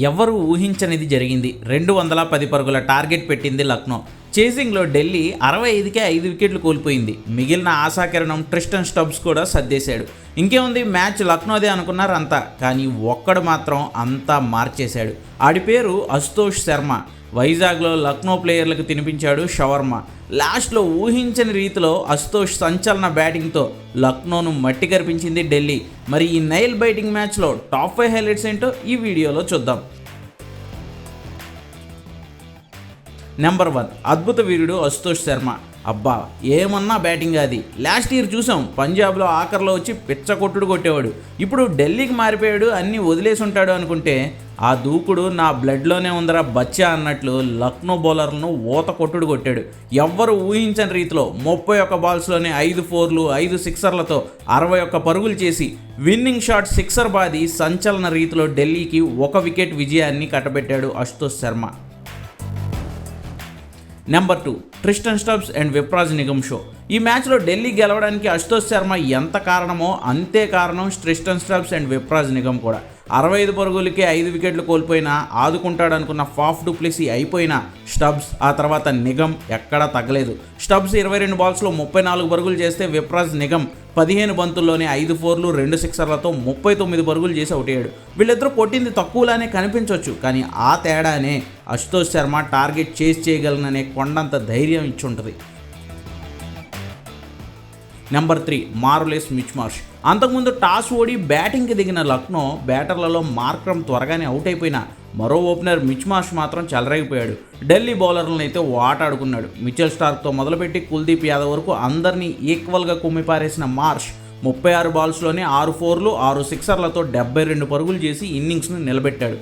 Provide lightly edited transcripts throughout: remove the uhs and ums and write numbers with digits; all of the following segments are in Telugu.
ఎవరు ఊహించనిది జరిగింది. 210 పరుగుల టార్గెట్ పెట్టింది లక్నో. చేసింగ్లో ఢిల్లీ 65కే 5 వికెట్లు కోల్పోయింది. మిగిలిన ఆశాకిరణం ట్రిస్టన్ స్టబ్స్ కూడా సర్దేశాడు. ఇంకేముంది, మ్యాచ్ లక్నోదే అనుకున్నారు అంతా. కానీ ఒక్కడు మాత్రం అంతా మార్చేశాడు. ఆడి పేరు అశుతోష్ శర్మ. వైజాగ్లో లక్నో ప్లేయర్లకు తినిపించాడు షవర్మ. లాస్ట్లో ఊహించని రీతిలో అశుతోష్ సంచలన బ్యాటింగ్తో లక్నోను మట్టి కరిపించింది ఢిల్లీ. మరి ఈ నైల్ బైటింగ్ మ్యాచ్లో టాప్ 5 హైలైట్స్ ఏంటో ఈ వీడియోలో చూద్దాం. నెంబర్ 1, అద్భుత వీరుడు అశుతోష్ శర్మ. అబ్బా ఏమన్నా బ్యాటింగ్ అది. లాస్ట్ ఇయర్ చూసాం, పంజాబ్లో ఆఖర్లో వచ్చి పిచ్చ కొట్టుడు కొట్టేవాడు. ఇప్పుడు ఢిల్లీకి మారిపోయాడు, అన్నీ వదిలేసి ఉంటాడు అనుకుంటే ఆ దూకుడు నా బ్లడ్లోనే ఉందరా బచ్చా అన్నట్లు లక్నో బౌలర్లను ఊత కొట్టుడు కొట్టాడు. ఎవ్వరు ఊహించని రీతిలో 31 బాల్స్లోనే 5 4లు 5 సిక్సర్లతో 61 పరుగులు చేసి విన్నింగ్ షాట్ సిక్సర్ బాది సంచలన రీతిలో ఢిల్లీకి 1 వికెట్ విజయాన్ని కట్టబెట్టాడు Ashutosh Sharma. Number 2, Tristan Stubbs and Vipraj Nigam show. ఈ మ్యాచ్లో ఢిల్లీ గెలవడానికి అశుతోష్ శర్మ ఎంత కారణమో అంతే కారణం Tristan Stubbs and Vipraj Nigam కూడా. 65 పరుగులకే 5 వికెట్లు కోల్పోయినా ఆదుకుంటాడనుకున్న ఫాఫ్ డు ప్లెసీ అయిపోయినా స్టబ్స్ ఆ తర్వాత నిగమ్ ఎక్కడా తగ్గలేదు. స్టబ్స్ 22 బాల్స్లో 34 పరుగులు చేస్తే విప్రాజ్ నిగమ్ 15 బంతుల్లోనే 5 4లు 2 సిక్సర్లతో 39 పరుగులు చేసి అవుటయ్యాడు. వీళ్ళిద్దరూ కొట్టింది తక్కువలానే కనిపించవచ్చు, కానీ ఆ తేడానే అశుతోష్ శర్మ టార్గెట్ చేసి చేయగలననే కొండంత ధైర్యం ఇచ్చుంటుంది. Number 3, marvellous Mitch Marsh. అంతకుముందు టాస్ ఓడి బ్యాటింగ్కి దిగిన లక్నో బ్యాటర్లలో మార్క్రమ్ త్వరగానే అవుట్ అయిపోయినా మరో ఓపెనర్ మిచ్ మార్ష్ మాత్రం చెలరేగిపోయాడు. ఢిల్లీ బౌలర్లను అయితే ఆటాడుకున్నాడు. మిచెల్ స్టార్క్తో మొదలుపెట్టి కుల్దీప్ యాదవ్ వరకు అందరినీ ఈక్వల్గా కుమ్మిపారేసిన మార్ష్ 36 బాల్స్లోనే 6 4లు 6 సిక్సర్లతో 72 పరుగులు చేసి ఇన్నింగ్స్ను నిలబెట్టాడు.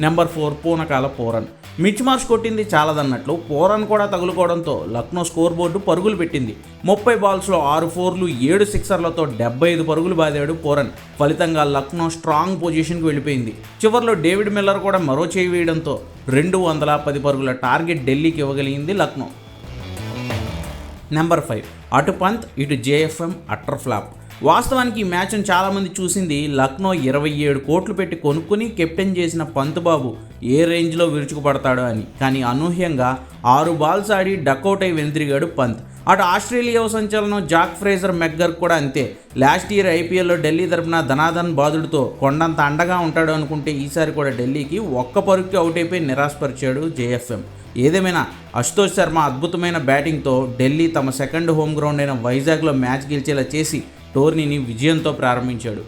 నెంబర్ 4, పూనకాల పోరన్. మిచ్ మార్ష్ కొట్టింది చాలదన్నట్లు పోరన్ కూడా తగులుకోవడంతో లక్నో స్కోర్ బోర్డు పరుగులు పెట్టింది. 30 బాల్స్లో 6 4లు 7 సిక్సర్లతో 75 పరుగులు బాదాడు పోరన్. ఫలితంగా లక్నో స్ట్రాంగ్ పొజిషన్కి వెళ్ళిపోయింది. చివరిలో డేవిడ్ మిల్లర్ కూడా మరో చేయి వేయడంతో 210 పరుగుల టార్గెట్ ఢిల్లీకి ఇవ్వగలిగింది లక్నో. నెంబర్ 5, అటు పంత్ ఇటు జేఎఫ్ఎం అట్టర్ ఫ్లాప్. వాస్తవానికి ఈ మ్యాచ్ను చాలామంది చూసింది లక్నో 27 కోట్లు పెట్టి కొనుక్కుని కెప్టెన్ చేసిన పంత్ బాబు ఏ రేంజ్లో విరుచుకుపడతాడో అని. కానీ అనూహ్యంగా 6 బాల్స్ ఆడి డకౌట్ అయి వెనుతిరిగాడు పంత్. అటు ఆస్ట్రేలియా సంచలనం జాక్ ఫ్రేజర్ మెగ్గర్ కూడా అంతే. లాస్ట్ ఇయర్ ఐపీఎల్లో ఢిల్లీ తరపున ధనాధన్ బాదుడితో కొండంత అండగా ఉంటాడు అనుకుంటే ఈసారి కూడా ఢిల్లీకి 1 పరుగుకి అవుట్ అయిపోయి నిరాశపరిచాడు జేఎఫ్ఎం. ఏదేమైనా అశుతోష్ శర్మ అద్భుతమైన బ్యాటింగ్తో ఢిల్లీ తమ సెకండ్ హోమ్ గ్రౌండ్ అయిన వైజాగ్లో మ్యాచ్ గెలిచేలా చేసి టోర్నీని విజయంతో ప్రారంభించాడు.